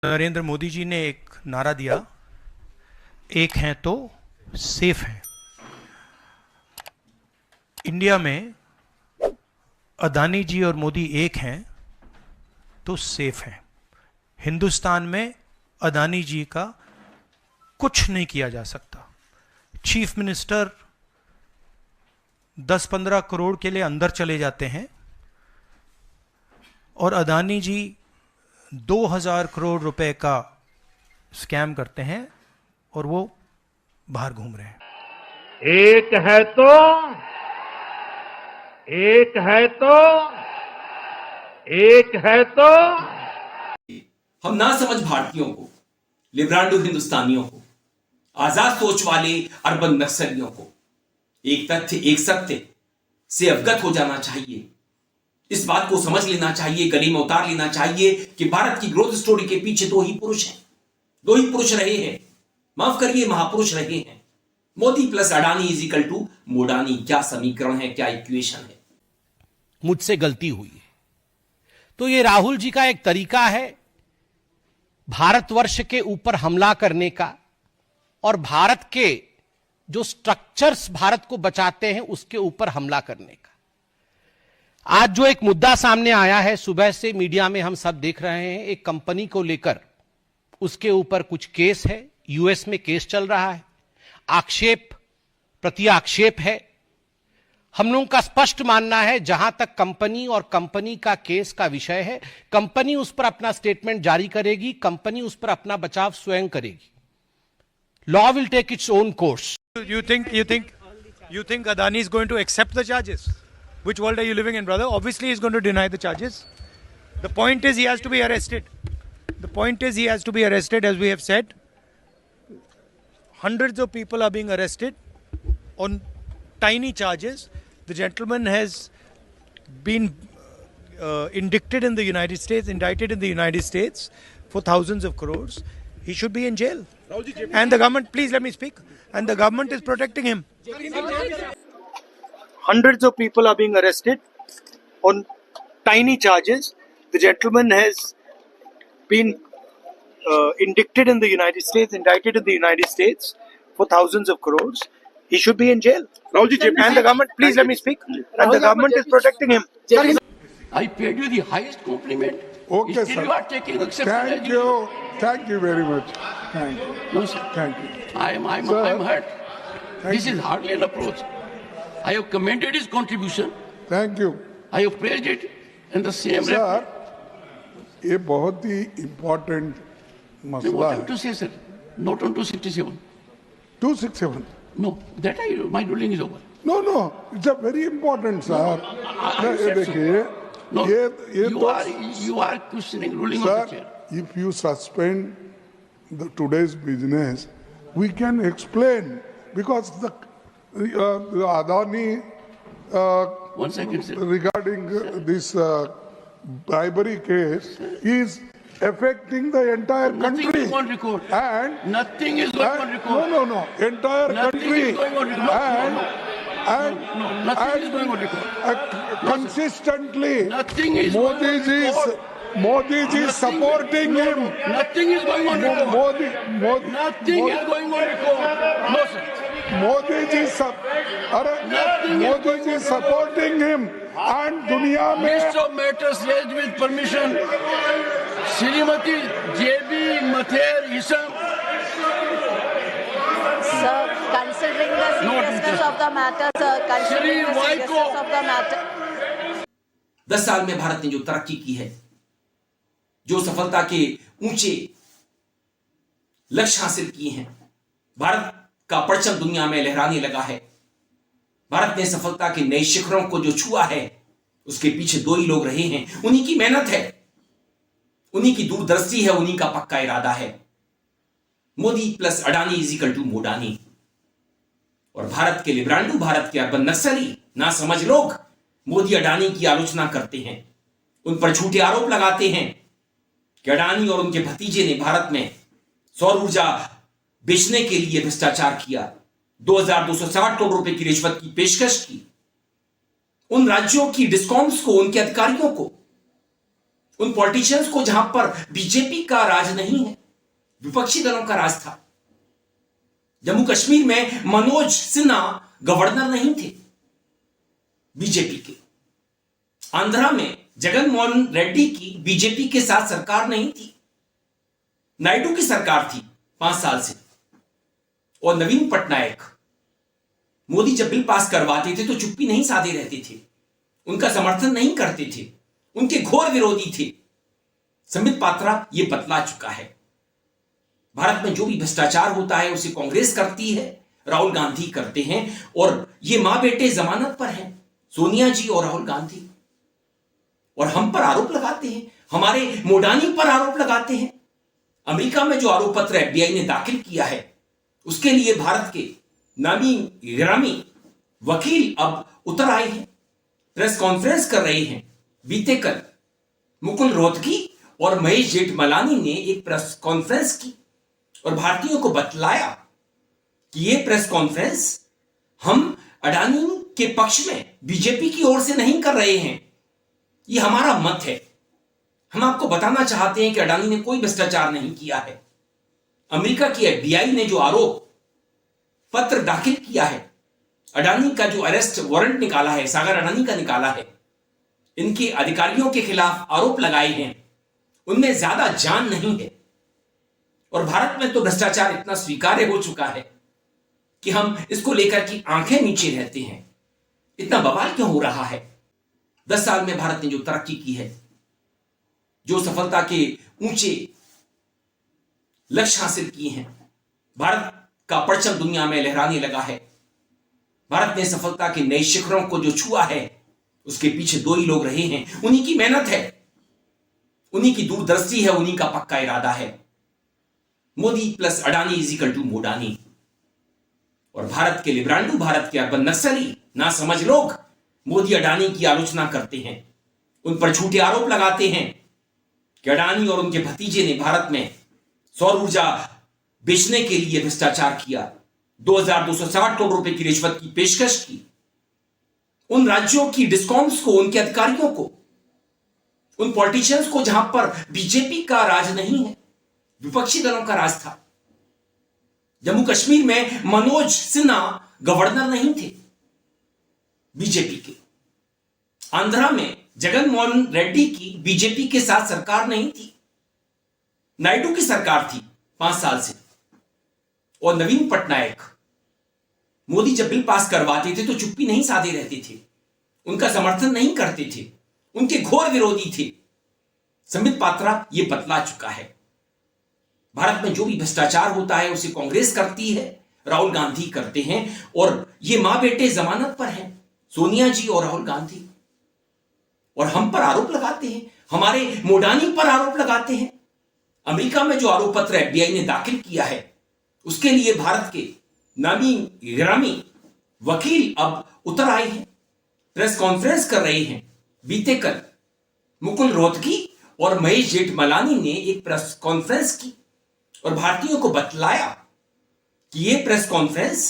नरेंद्र मोदी जी ने एक नारा दिया, एक हैं तो सेफ हैं। इंडिया में अदानी जी और मोदी एक हैं तो सेफ हैं। हिंदुस्तान में अदानी जी का कुछ नहीं किया जा सकता। चीफ मिनिस्टर 10-15 करोड़ के लिए अंदर चले जाते हैं और अदानी जी 2000 करोड़ रुपए का स्कैम करते हैं और वो बाहर घूम रहे हैं। एक है तो एक है तो एक है तो हम ना समझ भारतीयों को, लिब्रांडो हिंदुस्तानियों को, आजाद सोच वाले अर्बन नक्सलियों को एक तथ्य, एक सत्य से अवगत हो जाना चाहिए। इस बात को समझ लेना चाहिए, गले में उतार लेना चाहिए कि भारत की ग्रोथ स्टोरी के पीछे दो ही पुरुष रहे हैं, माफ करिए महापुरुष रहे हैं। Modi plus Adani is equal to Modani. क्या समीकरण है, क्या इक्वेशन है। मुझसे गलती हुई है। तो ये राहुल जी का एक तरीका है भारतवर्ष के ऊपर हमला करने का और भारत के जो स्ट्रक्चर्स भारत को बचाते हैं उसके ऊपर हमला करने का। आज जो एक मुद्दा सामने आया है, सुबह से मीडिया में हम सब देख रहे हैं, एक कंपनी को लेकर उसके ऊपर कुछ केस है, यूएस में केस चल रहा है, आक्षेप प्रति आक्षेप है। हम लोगों का स्पष्ट मानना है जहां तक कंपनी और कंपनी का केस का विषय है, कंपनी उस पर अपना स्टेटमेंट जारी करेगी, कंपनी उस पर अपना बचाव स्वयं करेगी। Law will take its own course. You think Adani is going to accept the charges? Which world are you living in, brother? Obviously he's going to deny the charges. The point is he has to be arrested. As we have said. Hundreds of people are being arrested on tiny charges. The gentleman has been indicted in the United States for thousands of crores. He should be in jail. And the government, please let me speak. And the government is protecting him. Hundreds of people are being arrested on tiny charges. The gentleman has been indicted in the United States for thousands of crores. He should be in jail. And the government, please let me speak. And the government is protecting him. I paid you the highest compliment. Okay, Still sir. you are taking exception. Thank you very much. Thank you. No, sir. Thank you. I'm hurt. This is hardly an approach. I have commended his contribution. Thank you. I have praised it in the same Sir, ये बहुत ही important मसला What है. have to say, sir? Not on 267. 267. No, my ruling is over. No. It's a very important, sir. ये said so. देखिए, No, ये you are questioning ruling of the Sir, chair. if you suspend today's business, we can explain because the Adani 1 second, sir. regarding this bribery case is affecting the entire Nothing country. is on record. And Nothing is going on record. no, entire Nothing country. is going on record. And Nothing is going on record. consistently, Nothing is going on record. Modi ji is supporting him. Nothing is going on record. Modi, Nothing is going on record. No, sir. Modi ji supporting him and दुनिया में List of matters raised with permission. Srimati J.B. Mathur Isam. Sir, considering the seriousness of the matter, sir, considering the seriousness of the matter. 10 साल में भारत ने जो तरक्की की है, जो सफलता के ऊंचे लक्ष्य हासिल किए हैं, भारत का परचम दुनिया में लहराने लगा है। भारत ने सफलता के नए शिखरों को जो छुआ है, उसके पीछे दो ही लोग रहे हैं। उन्हीं की मेहनत है, उन्हीं की दूरदर्शी है, उन्हीं का पक्का इरादा है। Modi plus Adani is equal to Modani. और भारत के लिब्रांडो, भारत के अर्बन नक्सली, ना समझ लोग मोदी अडानी की आलोचना करते हैं, उन पर झूठे आरोप लगाते हैं कि अडानी और उनके भतीजे ने भारत में सौर ऊर्जा बेचने के लिए भ्रष्टाचार किया, 2260 करोड़ रुपए की रिश्वत की पेशकश की। उन राज्यों की डिस्कॉम्स को, उनके अधिकारियों को उन पॉलिटिशियंस को जहां पर बीजेपी का राज नहीं है, विपक्षी दलों का राज था। जम्मू कश्मीर में मनोज सिन्हा गवर्नर नहीं थे बीजेपी के। आंध्रा में जगन मोहन रेड्डी की बीजेपी के साथ सरकार नहीं थी, नायडू की सरकार थी 5 साल से। और नवीन पटनायक, मोदी जब बिल पास करवाते थे तो चुप्पी नहीं साधे रहते थे, उनका समर्थन नहीं करते थे, उनके घोर विरोधी थे। संबित पात्रा ये बतला चुका है। भारत में जो भी भ्रष्टाचार होता है उसे कांग्रेस करती है, राहुल गांधी करते हैं, और ये मां बेटे जमानत पर हैं, सोनिया जी और राहुल गांधी। और हम पर आरोप लगाते हैं, हमारे मोडानी पर आरोप लगाते हैं। अमेरिका में जो आरोप पत्र एफबीआई ने दाखिल किया है उसके लिए भारत के नामी गिरामी वकील अब उतर आए हैं, प्रेस कॉन्फ्रेंस कर रहे हैं। बीते कल मुकुल रोहतगी और महेश जेठमलानी ने एक प्रेस कॉन्फ्रेंस की और भारतीयों को बतलाया कि यह प्रेस कॉन्फ्रेंस हम अडानी के पक्ष में बीजेपी की ओर से नहीं कर रहे हैं, यह हमारा मत है। हम आपको बताना चाहते हैं कि अडानी ने कोई भ्रष्टाचार नहीं किया है। अमेरिका की एफबीआई ने जो आरोप पत्र दाखिल किया है, अडानी का जो अरेस्ट वारंट निकाला है, सागर अडानी का निकाला है, इनके अधिकारियों के खिलाफ आरोप लगाए हैं, उनमें ज्यादा जान नहीं है। और भारत में तो भ्रष्टाचार इतना स्वीकार्य हो चुका है कि हम इसको लेकर की आंखें नीचे रहते हैं। इतना बवाल क्यों हो रहा है? 10 साल में भारत ने जो तरक्की की है, जो सफलता के ऊंचे लक्ष्य हासिल किए हैं, भारत का परचम दुनिया में लहराने लगा है। भारत ने सफलता के नए शिखरों को जो छुआ है उसके पीछे 2 ही लोग रहे हैं। उन्हीं की मेहनत है, उन्हीं की दूरदर्शी है, उन्हीं का पक्का इरादा है। Modi plus Adani is equal to Modani. और भारत के लिब्रांडू, भारत के अर्बन नक्सली, ना समझ लोग मोदी अडानी की आलोचना करते हैं, उन पर झूठे आरोप लगाते हैं कि अडानी और उनके भतीजे ने भारत में सौर ऊर्जा बेचने के लिए भ्रष्टाचार किया, 2260 करोड़ रुपए की रिश्वत की पेशकश की। उन राज्यों की डिस्कॉम्स को, उनके अधिकारियों को, उन पॉलिटिशियंस को जहां पर बीजेपी का राज नहीं है, विपक्षी दलों का राज था। जम्मू कश्मीर में मनोज सिन्हा गवर्नर नहीं थे बीजेपी के। आंध्रा में जगन मोहन रेड्डी की बीजेपी के साथ सरकार नहीं थी, नायडू की सरकार थी 5 साल से। और नवीन पटनायक, मोदी जब बिल पास करवाते थे तो चुप्पी नहीं साधे रहते थे, उनका समर्थन नहीं करते थे, उनके घोर विरोधी थे। संबित पात्रा ये बतला चुका है। भारत में जो भी भ्रष्टाचार होता है उसे कांग्रेस करती है, राहुल गांधी करते हैं, और ये मां बेटे जमानत पर हैं, सोनिया जी और राहुल गांधी। और हम पर आरोप लगाते हैं, हमारे मोडानी पर आरोप लगाते हैं। अमेरिका में जो आरोप पत्र एफबीआई ने दाखिल किया है उसके लिए भारत के नामी गिरामी वकील अब उतर आए हैं, प्रेस कॉन्फ्रेंस कर रहे हैं। बीते कल मुकुल रोहतगी और महेश जेठमलानी ने एक प्रेस कॉन्फ्रेंस की और भारतीयों को बतलाया कि यह प्रेस कॉन्फ्रेंस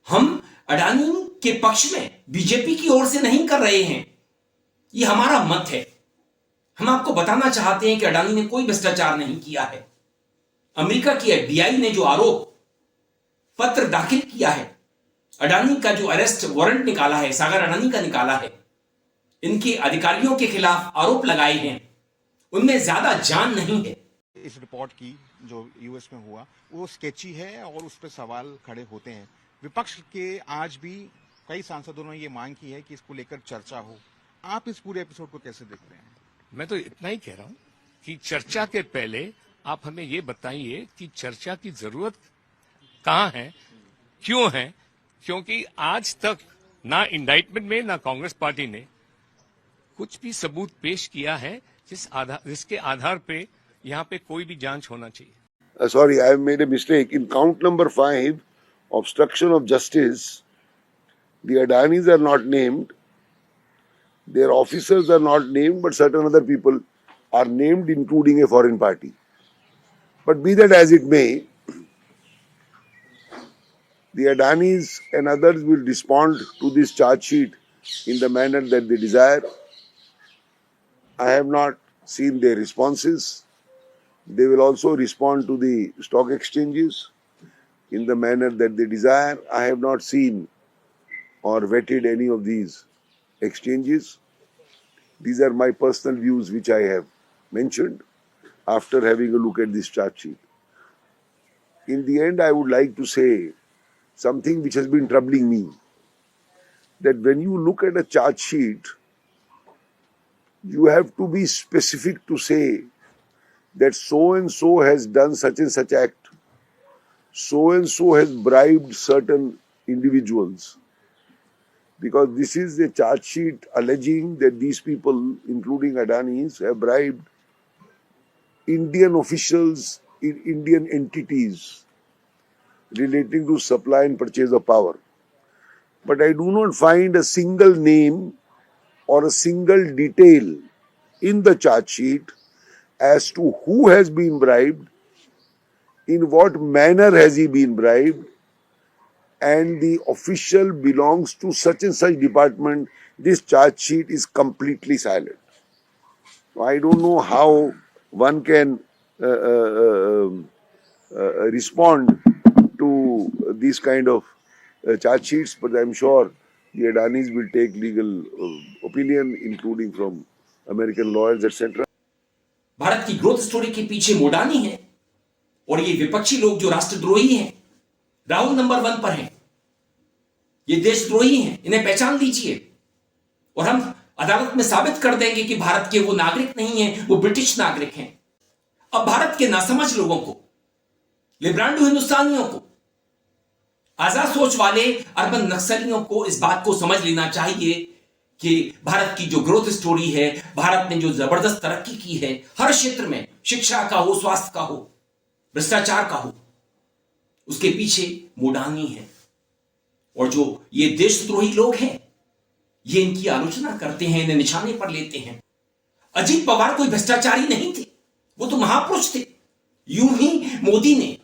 हम अडानी के पक्ष में बीजेपी की ओर से नहीं कर रहे हैं, यह हमारा मत है। हम आपको बताना चाहते हैं कि अडानी ने कोई भ्रष्टाचार नहीं किया है। अमेरिका की एफबीआई ने जो आरोप पत्र दाखिल किया है, अडानी का जो अरेस्ट वारंट निकाला है, सागर अडानी का निकाला है, इनके अधिकारियों के खिलाफ आरोप लगाए हैं, उनमें ज्यादा जान नहीं है। इस रिपोर्ट की जो यूएस में हुआ वो स्केची है और उस पर सवाल खड़े होते हैं। विपक्ष के आज भी कई सांसदों ने ये मांग की है कि इसको लेकर चर्चा हो। आप इस पूरे एपिसोड को कैसे देख रहे हैं? मैं तो इतना ही कह रहा हूं कि चर्चा के पहले आप हमें ये बताइए कि चर्चा की जरूरत कहां है, क्यों है? क्योंकि आज तक ना इंडाइटमेंट में ना कांग्रेस पार्टी ने कुछ भी सबूत पेश किया है जिसके आधार पे यहाँ पे कोई भी जांच होना चाहिए। Sorry, I have made a mistake. In count number 5, obstruction of justice, the Adanis are not named, their officers are not named, but certain other people are named, including a foreign party. But be that as it may, the Adanis and others will respond to this charge sheet in the manner that they desire. I have not seen their responses. They will also respond to the stock exchanges in the manner that they desire. I have not seen or vetted any of these exchanges. These are my personal views which I have mentioned after having a look at this chart sheet. In the end, I would like to say something which has been troubling me, that when you look at a chart sheet, you have to be specific to say that so and so has done such and such act, so and so has bribed certain individuals, because this is a chart sheet alleging that these people, including Adani's, have bribed Indian officials in Indian entities relating to supply and purchase of power. But I do not find a single name or a single detail in the chart sheet as to who has been bribed, in what manner has he been bribed, and the official belongs to such and such department. This chart sheet is completely silent. I don't know how one can respond to these kind of chart sheets, but I'm sure the Adanis will take legal opinion, including from American lawyers, etc. Bharat की growth story के पीछे मोडानी है, और ये विपक्षी लोग जो राष्ट्रद्रोही हैं, राहुल नंबर 1 पर हैं, ये देशद्रोही हैं, इन्हें पहचान लीजिए और हम अदालत में साबित कर देंगे कि भारत के वो नागरिक नहीं हैं, वो ब्रिटिश नागरिक हैं। अब भारत के नासमझ लोगों को, लिब्रांडो हिंदुस्तानियों को, आजाद सोच वाले अर्बन नक्सलियों को इस बात को समझ लेना चाहिए कि भारत की जो ग्रोथ स्टोरी है, भारत ने जो जबरदस्त तरक्की की है हर क्षेत्र में, शिक्षा का हो, स्वास्थ्य का हो, भ्रष्टाचार का हो, उसके पीछे मोडानी है। और जो ये देशद्रोही लोग हैं, ये इनकी आलोचना करते हैं, इन्हें निशाने पर लेते हैं। अजीत पवार कोई भ्रष्टाचारी नहीं थे, वो तो महापुरुष थे। यूं ही मोदी ने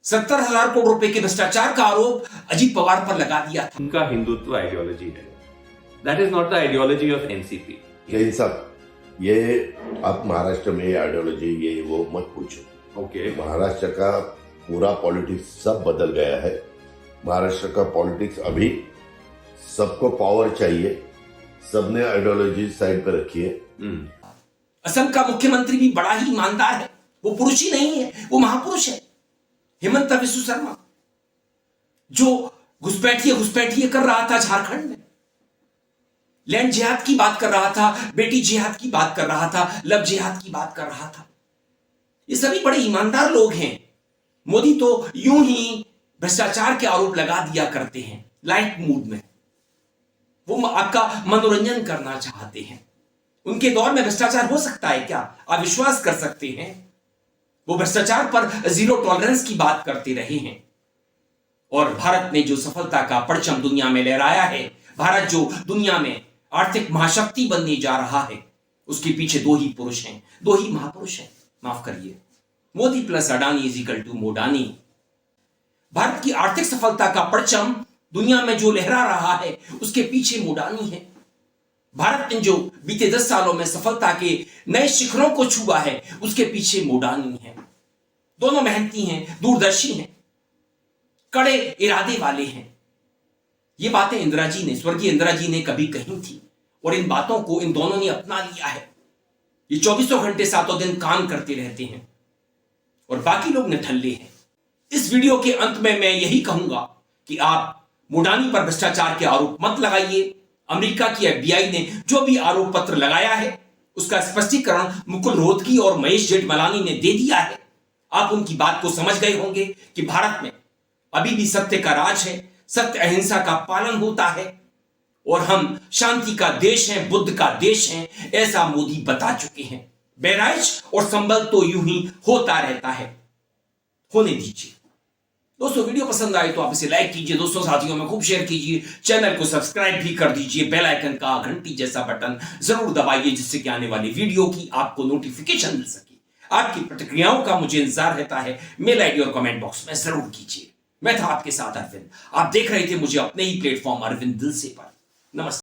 70,000 करोड़ रुपए के भ्रष्टाचार का आरोप अजीत पवार पर लगा दिया था। उनका हिंदुत्व आइडियोलॉजी है, that is not the ideology of NCP. ये सब ये आप महाराष्ट्र में आइडियोलॉजी ये वो मत पूछो। ओके, महाराष्ट्र का पूरा पॉलिटिक्स सब बदल गया है। महाराष्ट्र का पॉलिटिक्स अभी सबको पावर चाहिए, सबने आइडियोलॉजी साइड पर रखी है। असम का मुख्यमंत्री भी बड़ा ही ईमानदार है, वो पुरुष ही नहीं है, वो महापुरुष है। हेमंत बिस्वा शर्मा जो घुसपैठिए कर रहा था झारखंड में, लैंड जिहाद की बात कर रहा था, बेटी जिहाद की बात कर रहा था, लव जिहाद की बात कर रहा था, ये सभी बड़े ईमानदार लोग हैं। मोदी तो यूं ही भ्रष्टाचार के आरोप लगा दिया करते हैं लाइट मूड में, वो आपका मनोरंजन करना चाहते हैं। उनके दौर में भ्रष्टाचार हो सकता है क्या? आप विश्वास कर सकते हैं, वो भ्रष्टाचार पर जीरो टॉलरेंस की बात करते रहे हैं। और भारत ने जो सफलता का परचम दुनिया में लहराया है, भारत जो दुनिया में आर्थिक महाशक्ति बनने जा रहा है, उसके पीछे दो ही पुरुष हैं, दो ही महापुरुष हैं, माफ करिए, Modi plus Adani is equal to Modani. Bharat की आर्थिक सफलता का परचम दुनिया में जो लहरा रहा है, उसके पीछे मोडानी है। भारत ने जो बीते 10 सालों में सफलता के नए शिखरों को छुआ है, उसके पीछे मोडानी है। दोनों मेहनती हैं, दूरदर्शी हैं, कड़े इरादे वाले हैं। ये बातें इंदिरा जी ने, स्वर्गीय इंदिरा जी ने कभी कही थी, और इन बातों को इन दोनों ने अपना लिया है। ये 24 घंटे 7 दिन काम करते रहते हैं और बाकी लोग निठल्ले हैं। इस वीडियो के अंत में मैं यही कहूंगा कि आप मोडानी पर भ्रष्टाचार के आरोप मत लगाइए। अमेरिका की FBI ने जो भी आरोप पत्र लगाया है, उसका स्पष्टीकरण मुकुल रोहतगी और महेश जेठमलानी ने दे दिया है। आप उनकी बात को समझ गए होंगे कि भारत में अभी भी सत्य का राज है, सत्य अहिंसा का पालन होता है और हम शांति का देश हैं, बुद्ध का देश हैं, ऐसा मोदी बता चुके हैं। बहराइच और संबल तो यूं ही होता रहता है, होने दीजिए। दोस्तों, वीडियो पसंद आए तो आप इसे लाइक कीजिए, दोस्तों साथियों में खूब शेयर कीजिए, चैनल को सब्सक्राइब भी कर दीजिए, बेल आइकन का घंटी जैसा बटन जरूर दबाइए, जिससे कि आने वाली वीडियो की आपको नोटिफिकेशन मिल सके। आपकी प्रतिक्रियाओं का मुझे इंतजार रहता है, मेल आईडी और कमेंट बॉक्स में जरूर कीजिए। मैं था आपके साथ अरविंद, आप देख रहे थे मुझे अपने ही प्लेटफॉर्म अरविंद दिल से पर। नमस्ते।